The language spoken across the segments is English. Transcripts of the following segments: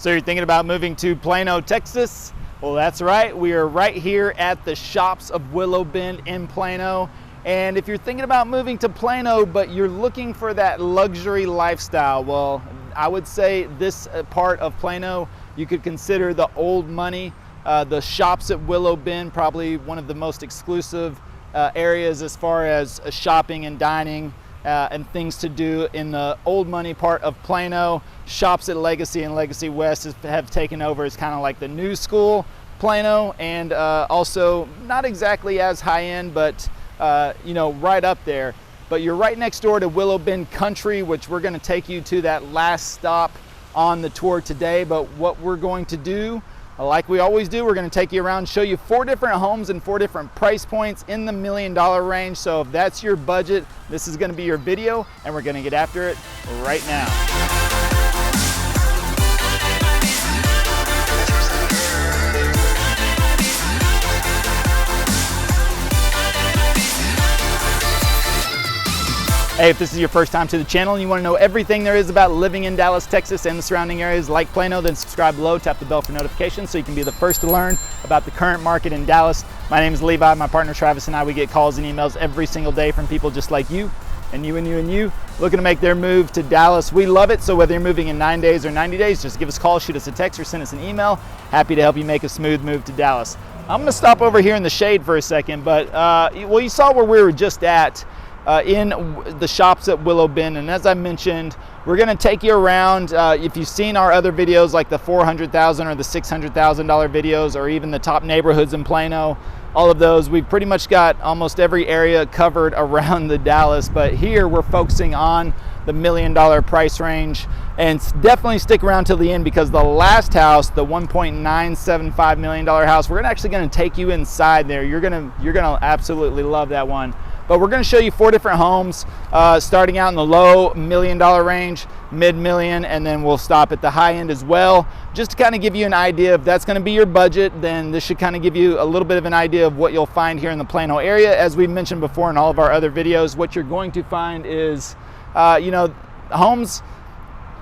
So you're thinking about moving to Plano, Texas? Well, that's right. We are right here at the Shops of Willow Bend in Plano. And if you're thinking about moving to Plano, but you're looking for that luxury lifestyle, well, I would say this part of Plano, you could consider the old money. The Shops at Willow Bend, probably one of the most exclusive areas as far as shopping and dining and things to do in the old money part of Plano. Shops at Legacy and Legacy West have taken over as kind of like the new school Plano, and also not exactly as high end, but right up there. But you're right next door to Willow Bend Country, which we're going to take you to that last stop on the tour today. But what we're going to do, like we always do, we're going to take you around, show you 4 different homes and 4 different price points in the $1 million range. So if that's your budget, this is going to be your video, and we're going to get after it right now. Hey, if this is your first time to the channel and you want to know everything there is about living in Dallas, Texas and the surrounding areas like Plano, then subscribe below, tap the bell for notifications so you can be the first to learn about the current market in Dallas. My name is Levi, my partner Travis and I, we get calls and emails every single day from people just like you and you and you and you looking to make their move to Dallas. We love it, so whether you're moving in 9 days or 90 days, just give us a call, shoot us a text or send us an email. Happy to help you make a smooth move to Dallas. I'm going to stop over here in the shade for a second, but well, you saw where we were just at. In the Shops at Willow Bend, and as I mentioned, we're going to take you around. If you've seen our other videos like the $400,000 or the $600,000 videos, or even the top neighborhoods in Plano, all of those, we've pretty much got almost every area covered around the Dallas, but here we're focusing on the $1 million price range. And definitely stick around till the end, because the last house, the $1.975 million house, we're actually going to take you inside there. You're gonna absolutely love that one. But we're going to show you 4 different homes, starting out in the low $1 million range, mid-million, and then we'll stop at the high end as well. Just to kind of give you an idea, if that's going to be your budget, then this should kind of give you a little bit of an idea of what you'll find here in the Plano area. As we mentioned before in all of our other videos, what you're going to find is, homes,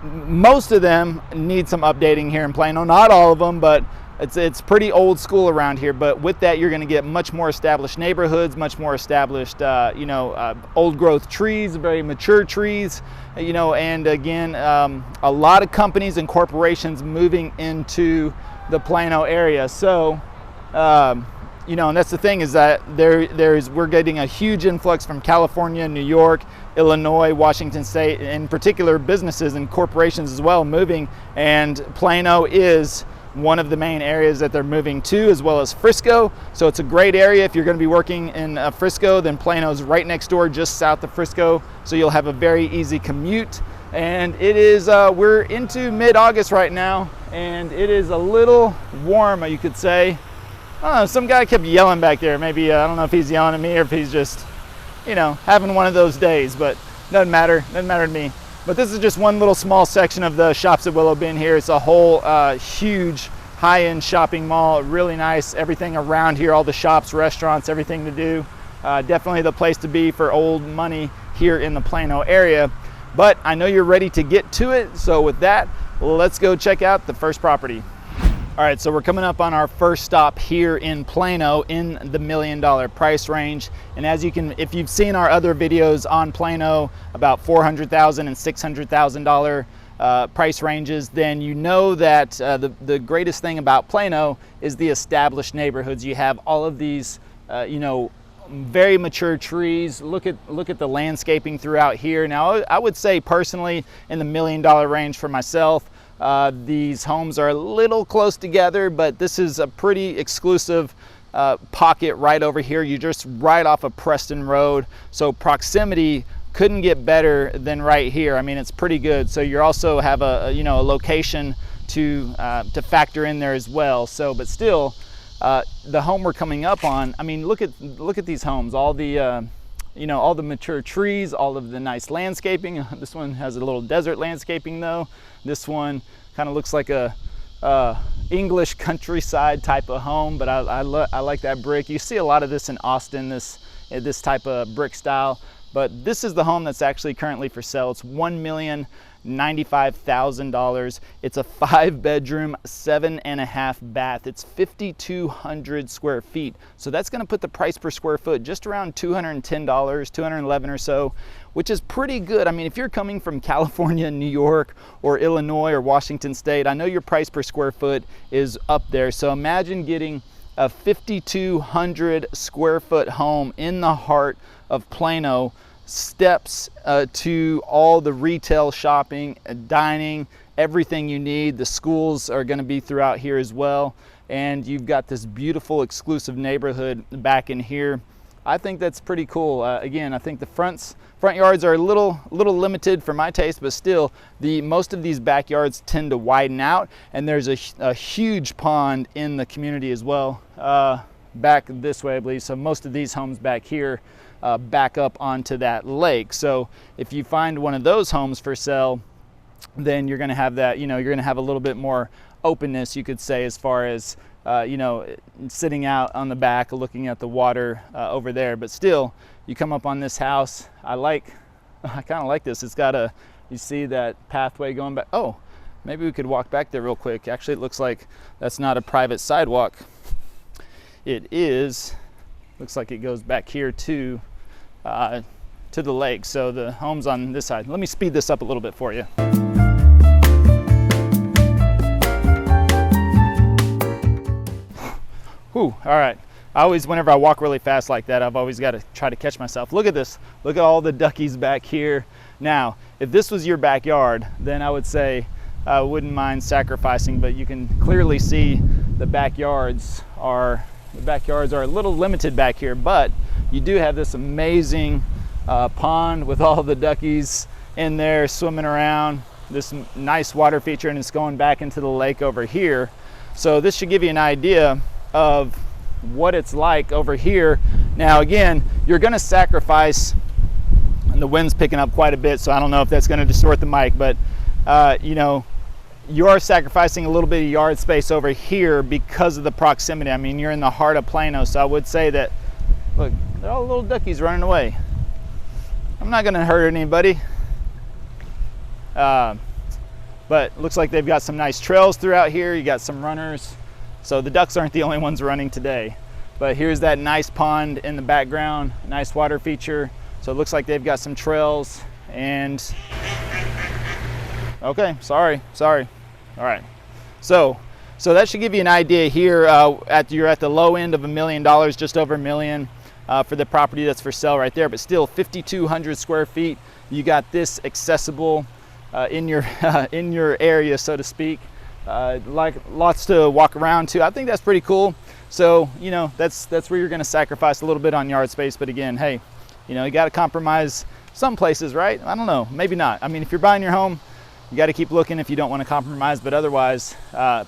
most of them need some updating here in Plano. Not all of them, but it's pretty old school around here. But with that, you're going to get much more established neighborhoods, much more established, old growth trees, very mature trees, and again, a lot of companies and corporations moving into the Plano area. So, and that's the thing, is that we're getting a huge influx from California, New York, Illinois, Washington State, in particular businesses and corporations as well moving, and Plano is one of the main areas that they're moving to, as well as Frisco. So it's a great area. If you're going to be working in Frisco, then Plano's right next door, just south of Frisco. So you'll have a very easy commute. And it is, we're into mid-August right now, and it is a little warm, you could say. I don't know, some guy kept yelling back there. Maybe, I don't know if he's yelling at me or if he's just, having one of those days, but doesn't matter to me. But this is just one little small section of the Shops at Willow Bend here. It's a whole huge high-end shopping mall, really nice. Everything around here, all the shops, restaurants, everything to do. Definitely the place to be for old money here in the Plano area. But I know you're ready to get to it. So with that, let's go check out the first property. All right, so we're coming up on our first stop here in Plano in the $1 million price range. And as you can, if you've seen our other videos on Plano about $400,000 and $600,000 price ranges, then you know that the greatest thing about Plano is the established neighborhoods. You have all of these, very mature trees. Look at the landscaping throughout here. Now, I would say personally in the $1 million range for myself, these homes are a little close together, but this is a pretty exclusive pocket right over here. You're just right off of Preston Road, so proximity couldn't get better than right here. I mean, it's pretty good. So you also have a location to factor in there as well. So, but still, the home we're coming up on, I mean, look at these homes, all the all the mature trees, all of the nice landscaping. This one has a little desert landscaping though. This one kind of looks like a English countryside type of home, but I like that brick. You see a lot of this in Austin, this type of brick style. but this is the home that's actually currently for sale. It's $1,095,000. It's a 5-bedroom, 7.5 bath. It's 5,200 square feet. So that's going to put the price per square foot just around $210, $211 or so, which is pretty good. I mean, if you're coming from California, New York, or Illinois, or Washington State, I know your price per square foot is up there. So imagine getting a 5,200 square foot home in the heart of Plano, steps to all the retail, shopping, dining, everything you need. The schools are going to be throughout here as well, and you've got this beautiful exclusive neighborhood back in here. I think that's pretty cool. Again, I think the front yards are a little limited for my taste, but still, most of these backyards tend to widen out, and there's a huge pond in the community as well, back this way, I believe. So most of these homes back here back up onto that lake. So if you find one of those homes for sale, then you're going to have that, you're going to have a little bit more openness, you could say, as far as sitting out on the back looking at the water over there. But still, you come up on this house. I kind of like this. It's got you see that pathway going back. Oh, maybe we could walk back there real quick. Actually, it looks like that's not a private sidewalk. It is, looks like it goes back here to the lake. So the home's on this side. Let me speed this up a little bit for you. Whew, all right. Whenever I walk really fast like that, I've always got to try to catch myself. Look at this. Look at all the duckies back here. Now, if this was your backyard, then I would say I wouldn't mind sacrificing, but you can clearly see the backyards are a little limited back here, but you do have this amazing pond with all the duckies in there swimming around, this nice water feature, and it's going back into the lake over here. So this should give you an idea of what it's like over here. Now again, you're going to sacrifice, and the wind's picking up quite a bit, so I don't know if that's going to distort the mic, but you are sacrificing a little bit of yard space over here because of the proximity. I mean, you're in the heart of Plano, so I would say that, look, they're all little duckies running away. I'm not going to hurt anybody, but looks like they've got some nice trails throughout here. You got some runners. So the ducks aren't the only ones running today, but here's that nice pond in the background, nice water feature. So it looks like they've got some trails and, okay, sorry. All right. So that should give you an idea here. You're at the low end of $1 million, just over $1 million for the property that's for sale right there, but still 5,200 square feet. You got this accessible in your area, so to speak. Like lots to walk around to. I think that's pretty cool. So that's where you're going to sacrifice a little bit on yard space, but again, hey, you got to compromise some places, right? I don't know, maybe not. I mean, if you're buying your home, you got to keep looking if you don't want to compromise, but otherwise,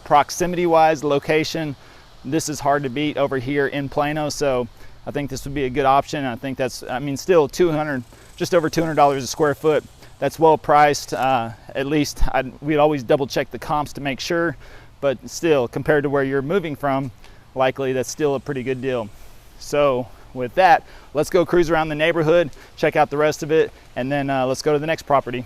proximity wise, location, this is hard to beat over here in Plano. So I think this would be a good option. I think that's, I mean, still just over $200 a square foot. That's well priced. At least we'd always double check the comps to make sure, but still, compared to where you're moving from, likely that's still a pretty good deal. So with that, let's go cruise around the neighborhood, check out the rest of it, and then let's go to the next property.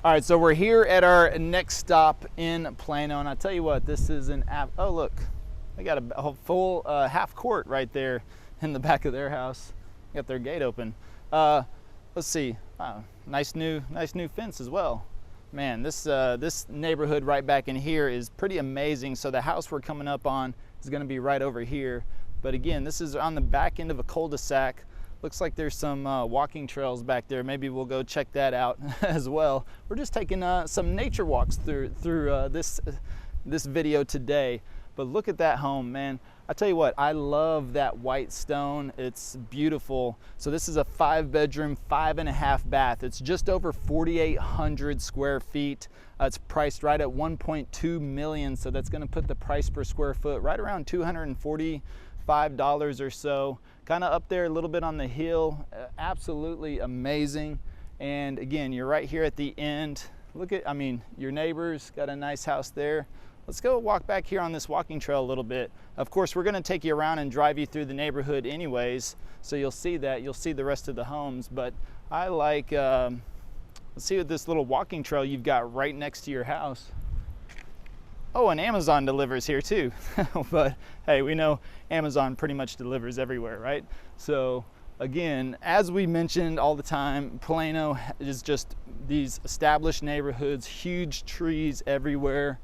All right, so we're here at our next stop in Plano, and I tell you what, this is oh look, they got a full half court right there in the back of their house. Got their gate open. Let's see, Wow, nice new fence as well. Man, this neighborhood right back in here is pretty amazing. So the house we're coming up on is going to be right over here. But again, this is on the back end of a cul-de-sac. Looks like there's some walking trails back there. Maybe we'll go check that out as well. We're just taking some nature walks through this video today. But look at that home, man. I tell you what, I love that white stone. It's beautiful. So this is a 5-bedroom, 5.5 bath. It's just over 4,800 square feet. It's priced right at $1.2 million. So that's gonna put the price per square foot right around $245 or so. Kind of up there a little bit on the hill. Absolutely amazing. And again, you're right here at the end. Look at, I mean, your neighbors got a nice house there. Let's go walk back here on this walking trail a little bit. Of course, we're gonna take you around and drive you through the neighborhood anyways, so you'll see that, you'll see the rest of the homes. But I like, let's see what this little walking trail you've got right next to your house. Oh, and Amazon delivers here too. But hey, we know Amazon pretty much delivers everywhere, right? So again, as we mentioned all the time, Plano is just these established neighborhoods, huge trees everywhere.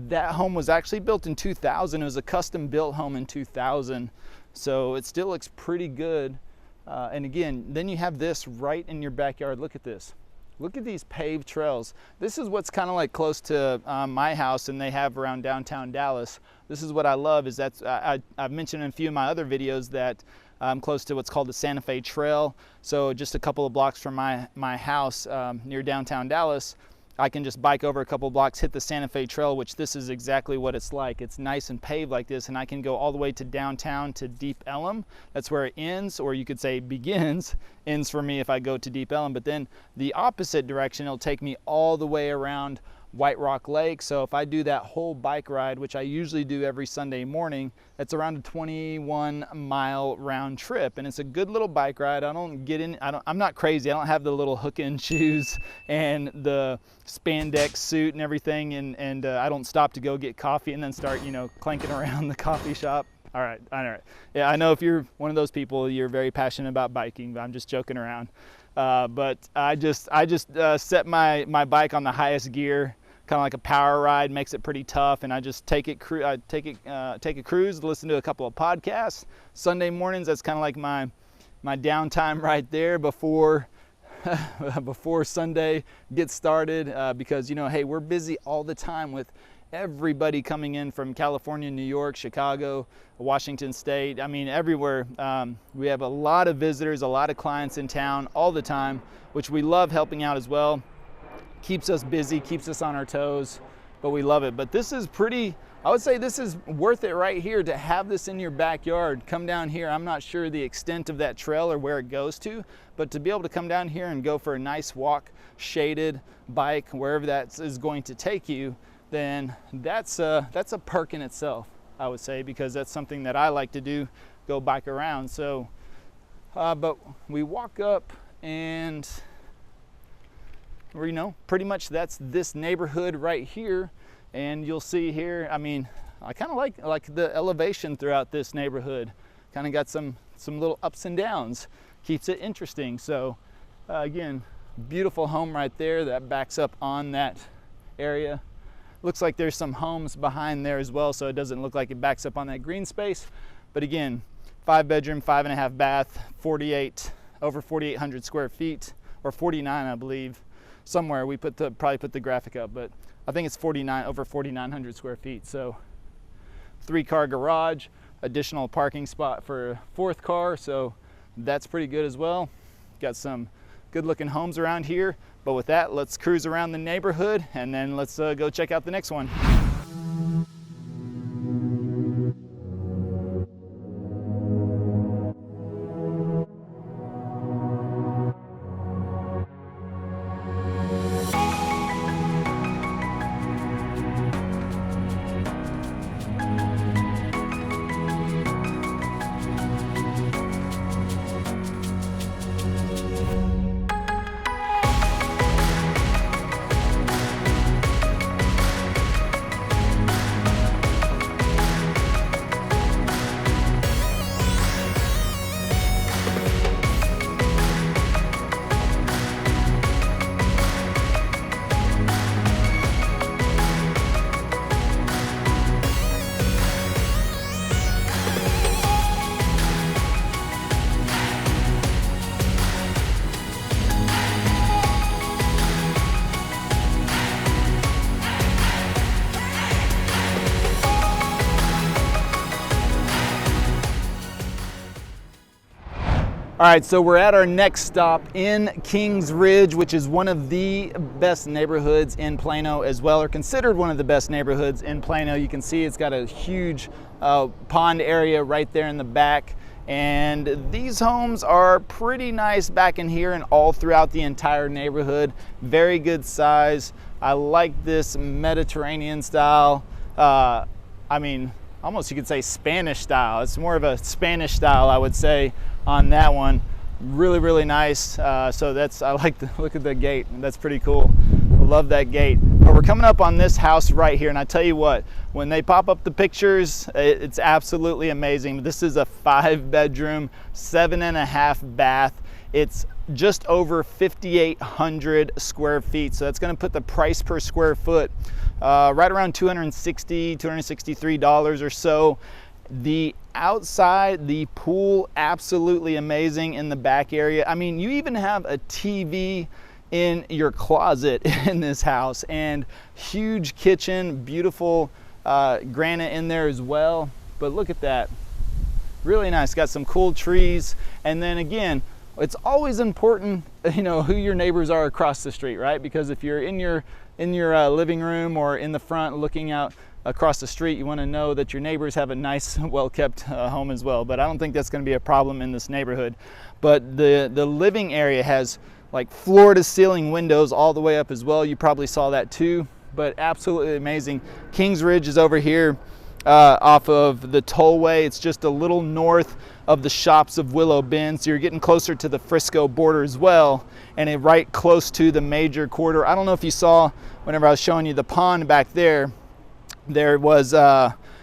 That home was actually built in 2000. It was a custom built home in 2000. So it still looks pretty good. And again, then you have this right in your backyard. Look at this. Look at these paved trails. This is what's kind of like close to my house and they have around downtown Dallas. This is what I love is that I've mentioned in a few of my other videos that I'm close to what's called the Santa Fe Trail. So just a couple of blocks from my house near downtown Dallas, I can just bike over a couple blocks, hit the Santa Fe Trail, which this is exactly what it's like. It's nice and paved like this, and I can go all the way to downtown to Deep Ellum. That's where it ends, or you could say begins. Ends for me if I go to Deep Ellum, but then the opposite direction, it'll take me all the way around White Rock Lake. So if I do that whole bike ride, which I usually do every Sunday morning, that's around a 21-mile round trip, and it's a good little bike ride. I'm not crazy. I don't have the little hook-in shoes and the spandex suit and everything, and I don't stop to go get coffee and then start, clanking around the coffee shop. All right. Yeah, I know if you're one of those people, you're very passionate about biking, but I'm just joking around. But I just set my bike on the highest gear, kind of like a power ride, makes it pretty tough, and I just take a cruise, listen to a couple of podcasts. Sunday mornings, that's kind of like my downtime right there before before Sunday gets started, because hey, we're busy all the time with everybody coming in from California, New York, Chicago, Washington State. I mean, everywhere. We have a lot of visitors, a lot of clients in town all the time, which we love helping out as well. Keeps us busy, keeps us on our toes, but we love it. But this is I would say this is worth it right here to have this in your backyard. Come down here. I'm not sure the extent of that trail or where it goes to, but to be able to come down here and go for a nice walk, shaded bike, wherever that is going to take you, then that's a perk in itself, I would say, because that's something that I like to do, go bike around. So, but we walk up and pretty much that's this neighborhood right here. And you'll see here, I mean, I kind of like the elevation throughout this neighborhood. Kind of got some little ups and downs, keeps it interesting. So again, beautiful home right there that backs up on that area. Looks like there's some homes behind there as well, so it doesn't look like it backs up on that green space. But again, 5-bedroom, 5.5 bath, over 4,800 square feet, or 49, I believe. Somewhere we probably put the graphic up, but I think it's over 4,900 square feet. So 3-car garage, additional parking spot for a 4th car. So that's pretty good as well. Got some good looking homes around here. But with that, let's cruise around the neighborhood and then let's go check out the next one. All right, so we're at our next stop in Kings Ridge, which is one of the best neighborhoods in Plano as well, or considered one of the best neighborhoods in Plano. You can see it's got a huge pond area right there in the back. And these homes are pretty nice back in here and all throughout the entire neighborhood. Very good size. I like this Mediterranean style. I mean, almost you could say Spanish style. It's more of a Spanish style, I would say, on that one. Really, really nice. So that's, I like the look at the gate. That's pretty cool. I love that gate. But we're coming up on this house right here, and I tell you what, when they pop up the pictures, it's absolutely amazing. This is a 5-bedroom, 7.5 bath. It's just over 5,800 square feet. So that's going to put the price per square foot right around $260, $263 or so. The outside, the pool, absolutely amazing in the back area. I mean, you even have a TV in your closet in this house, and huge kitchen, beautiful granite in there as well. But look at that, really nice. Got some cool trees. And then again, it's always important, you know, who your neighbors are across the street, right? Because if you're in your living room or in the front looking out across the street, you want to know that your neighbors have a nice, well-kept home as well. But I don't think that's going to be a problem in this neighborhood. But the living area has like floor-to-ceiling windows all the way up as well. You probably saw that too. But absolutely amazing. Kings Ridge is over here off of the tollway. It's just a little north of the shops of Willow Bend, so you're getting closer to the Frisco border as well, and right close to the major corridor. I don't know if you saw whenever I was showing you the pond back there, there was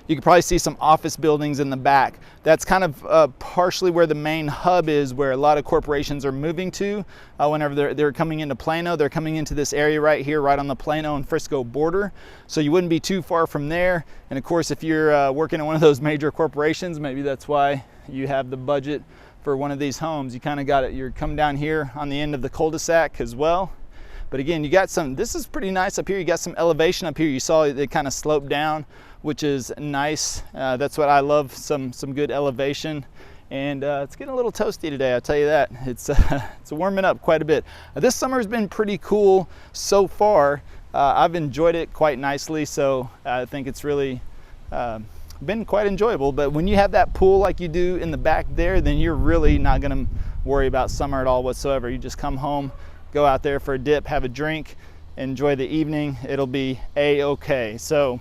you could probably see some office buildings in the back. That's kind of partially where the main hub is, where a lot of corporations are moving to whenever they're coming into Plano. They're coming into this area right here, right on the Plano and Frisco border. So you wouldn't be too far from there. And of course, if you're working in one of those major corporations, maybe that's why you have the budget for one of these homes. You kind of got it. You're coming down here on the end of the cul-de-sac as well. But again, you got some, this is pretty nice up here. You got some elevation up here. You saw it kind of sloped down, which is nice. That's what I love, some good elevation. And it's getting a little toasty today, I'll tell you that. It's warming up quite a bit. This summer has been pretty cool so far. I've enjoyed it quite nicely, so I think it's really been quite enjoyable. But when you have that pool like you do in the back there, then you're really not gonna worry about summer at all whatsoever. You just come home, go out there for a dip, have a drink, enjoy the evening. It'll be a-okay. So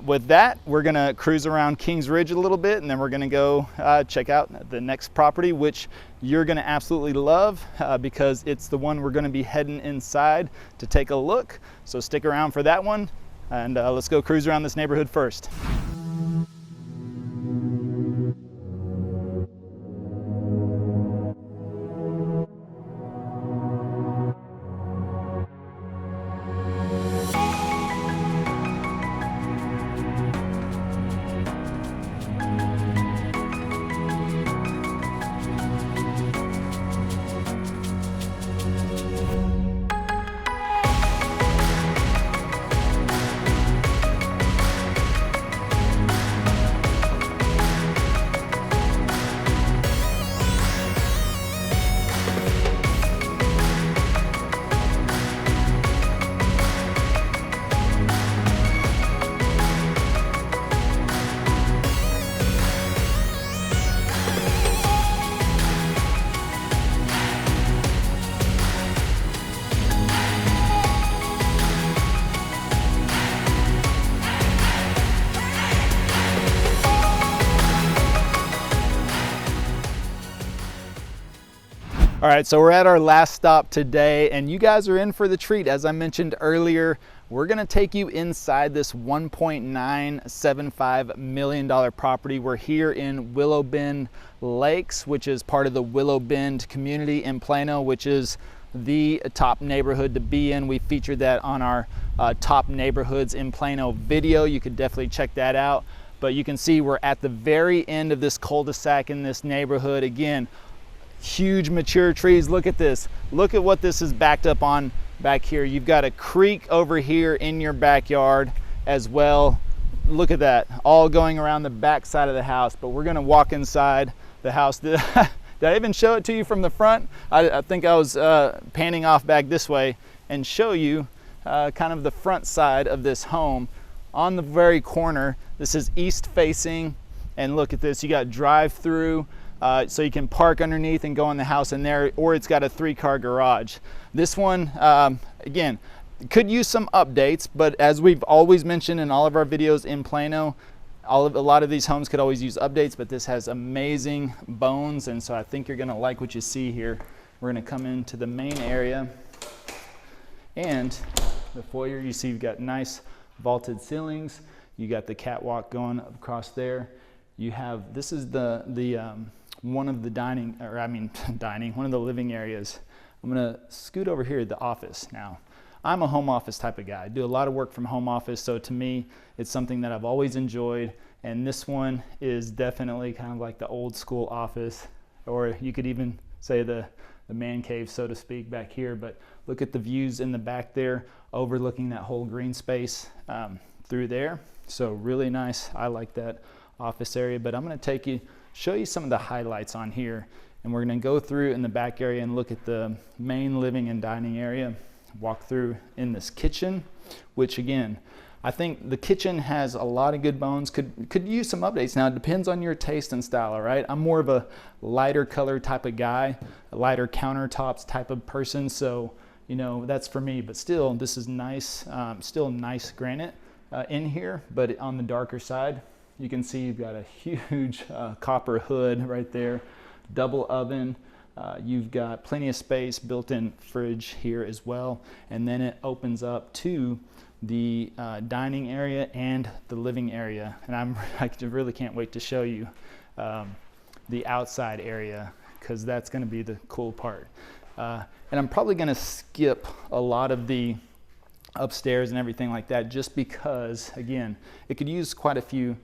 with that, we're gonna cruise around Kings Ridge a little bit, and then we're gonna go check out the next property, which you're gonna absolutely love because it's the one we're gonna be heading inside to take a look. So stick around for that one, and let's go cruise around this neighborhood first. All right, so we're at our last stop today, and you guys are in for the treat. As I mentioned earlier, we're gonna take you inside this $1.975 million property. We're here in Willow Bend Lakes, which is part of the Willow Bend community in Plano, which is the top neighborhood to be in. We featured that on our top neighborhoods in Plano video. You could definitely check that out. But you can see we're at the very end of this cul-de-sac in this neighborhood. Again, huge mature trees. Look at this. Look at what this is backed up on back here. You've got a creek over here in your backyard as well. Look at that, all going around the back side of the house. But we're gonna walk inside the house. Did I even show it to you from the front? I think I was panning off back this way and show you kind of the front side of this home. On the very corner, this is east facing, and look at this, you got drive-through, so you can park underneath and go in the house in there, or it's got a 3-car garage. This one, again, could use some updates, but as we've always mentioned in all of our videos in Plano, a lot of these homes could always use updates, but this has amazing bones, and so I think you're gonna like what you see here. We're gonna come into the main area, and the foyer, you see you've got nice vaulted ceilings. You got the catwalk going across there. You have, this is the one of the one of the living areas. I'm gonna scoot over here to the office now. I'm a home office type of guy. I do a lot of work from home office, so to me, it's something that I've always enjoyed, and this one is definitely kind of like the old school office, or you could even say the man cave, so to speak, back here. But look at the views in the back there, overlooking that whole green space through there. So really nice. I like that office area, but I'm going to show you some of the highlights on here, and we're going to go through in the back area and look at the main living and dining area, walk through in this kitchen, which again, I think the kitchen has a lot of good bones, could use some updates. Now it depends on your taste and style, all right? I'm more of a lighter color type of guy, a lighter countertops type of person, so you know, that's for me. But still, this is nice, still nice granite in here, but on the darker side, you can see you've got a huge copper hood right there, double oven. You've got plenty of space, built-in fridge here as well, and then it opens up to the dining area and the living area. And I really can't wait to show you the outside area, because that's going to be the cool part. And I'm probably going to skip a lot of the upstairs and everything like that, just because, again, it could use quite a few,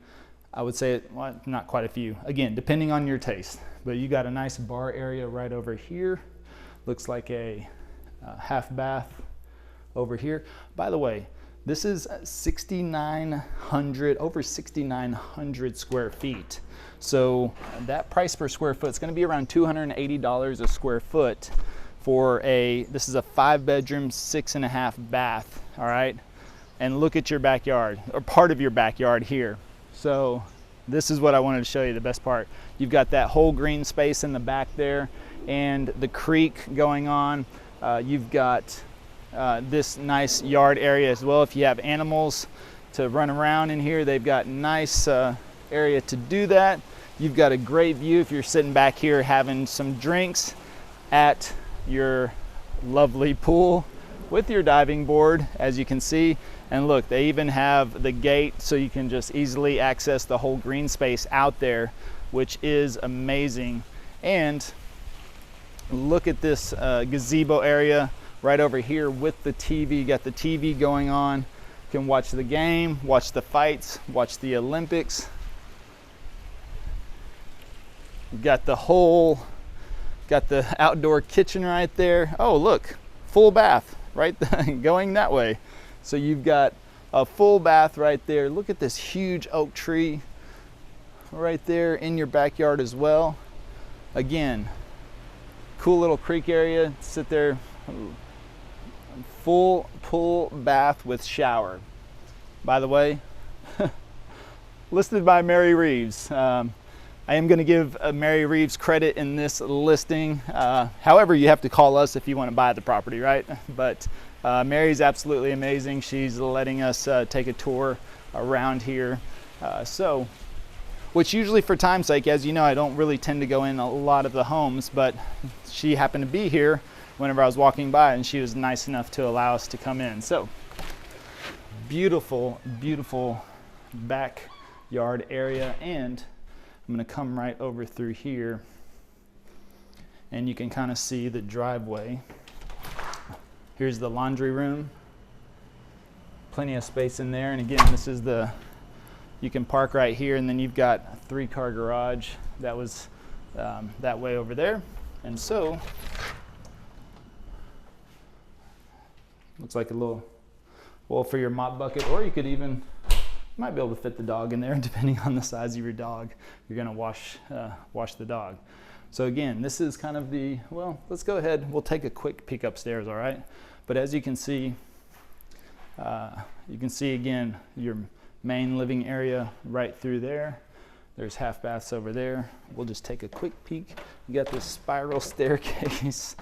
I would say, well, not quite a few, again, depending on your taste. But you got a nice bar area right over here. Looks like a half bath over here. By the way, this is over 6,900 square feet. So that price per square foot is going to be around $280 a square foot for this is a 5-bedroom, 6.5 bath, all right? And look at your backyard, or part of your backyard here. So this is what I wanted to show you, the best part. You've got that whole green space in the back there, and the creek going on. You've got this nice yard area as well. If you have animals to run around in here, they've got nice area to do that. You've got a great view if you're sitting back here having some drinks at your lovely pool with your diving board, as you can see. And look, they even have the gate so you can just easily access the whole green space out there, which is amazing. And look at this gazebo area right over here with the TV. You got the TV going on. You can watch the game, watch the fights, watch the Olympics. You got the outdoor kitchen right there. Oh, look, full bath right going that way. So you've got a full bath right there. Look at this huge oak tree right there in your backyard as well. Again, cool little creek area. Sit there, full pool bath with shower. By the way, listed by Mary Reeves. I am going to give Mary Reeves credit in this listing. However, you have to call us if you want to buy the property, right? But Mary's absolutely amazing. She's letting us take a tour around here. Which usually, for time's sake, as you know, I don't really tend to go in a lot of the homes, but she happened to be here whenever I was walking by, and she was nice enough to allow us to come in. So beautiful, beautiful backyard area. And I'm going to come right over through here, and you can kind of see the driveway. Here's the laundry room. Plenty of space in there. And again, this is you can park right here, and then you've got a 3-car garage that was that way over there. And so, looks like a little well for your mop bucket, or you could even, you might be able to fit the dog in there depending on the size of your dog. You're gonna wash the dog. So again, this is kind of the, well, let's go ahead, we'll take a quick peek upstairs, all right? But as you can see again, your main living area right through there. There's half baths over there. We'll just take a quick peek. You got this spiral staircase,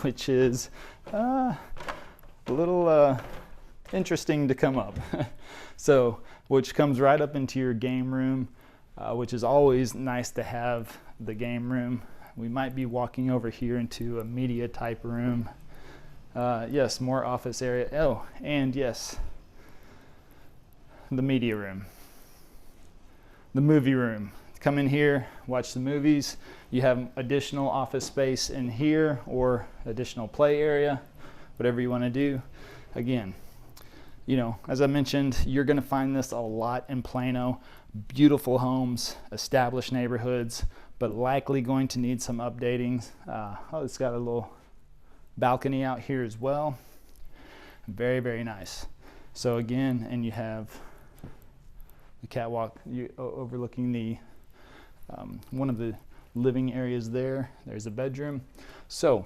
which is a little interesting to come up. So, which comes right up into your game room, which is always nice to have the game room. We might be walking over here into a media type room. Yes, more office area. Oh, and yes, the media room. The movie room. Come in here, watch the movies. You have additional office space in here or additional play area, whatever you want to do. Again, you know, as I mentioned, you're going to find this a lot in Plano. Beautiful homes, established neighborhoods, but likely going to need some updating. Oh, it's got a little balcony out here as well. Very, very nice. So again, and you have the catwalk overlooking the one of the living areas there. There's a bedroom. So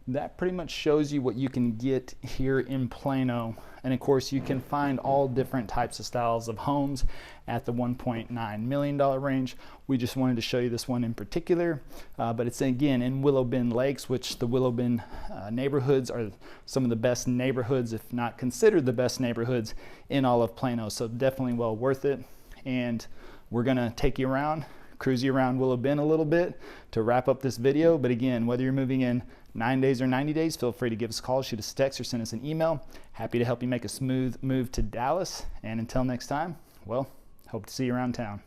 that pretty much shows you what you can get here in Plano. And of course, you can find all different types of styles of homes at the $1.9 million range. We just wanted to show you this one in particular, but it's again in Willow Bend Lakes, which the Willow Bend neighborhoods are some of the best neighborhoods, if not considered the best neighborhoods in all of Plano. So definitely well worth it. And we're gonna take you around, cruise you around Willow Bend a little bit to wrap up this video. But again, whether you're moving in 9 days or 90 days, feel free to give us a call, shoot us a text, or send us an email. Happy to help you make a smooth move to Dallas. And until next time, well, hope to see you around town.